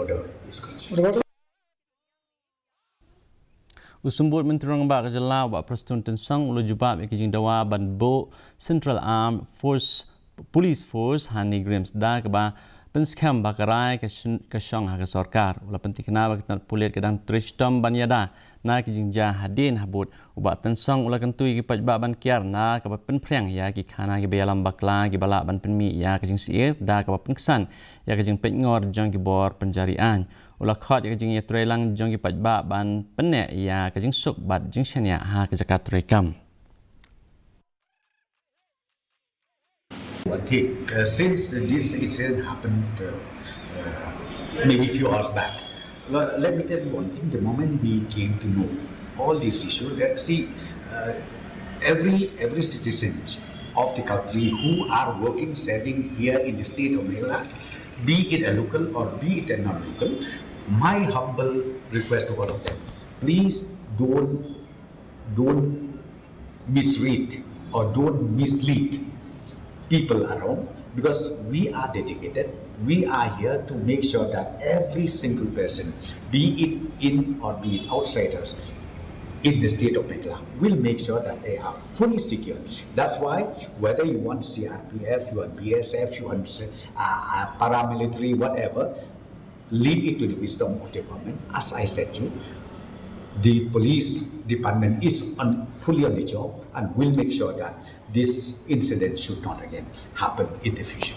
order is concerned. Usumbut Menteri Rangba Jylla wa Prastun Tensang ulo jubab ikijing dawa banbo Central Armed Force Police Force Neigrihms da keba penskam bakarai ke Shong ha ke Sorkar ula pentikna bak pulit kedang Tristom banyada na kijing ja hadin habut uba tensang ula kentui ki pajba ban kiar na keba penpreng ya ki khana ki belam bakla ki bala ban penmi ya kijing siir da keba pengsan ya kijing pengor jong ki bor penjarian ula khot ya kijing ya trelang jong ki pajba ban penek ya kijing suk bat jing syania ha ke Pyntreikam. I think since this incident happened maybe a few hours back, let me tell you one thing. The moment we came to know all these issues, see, every citizen of the country who are working, serving here in the state of Neigrihms, be it a local or be it a non-local, my humble request to all of them: please don't misread or don't mislead people around, because we are dedicated. We are here to make sure that every single person, be it in or be it outsiders in the state of Neigrihms, will make sure that they are fully secure. That's why whether you want CRPF, you want BSF, you want paramilitary, whatever, leave it to the wisdom of the government. As I said to you, the police department is fully on the job and will make sure that this incident should not again happen in the future.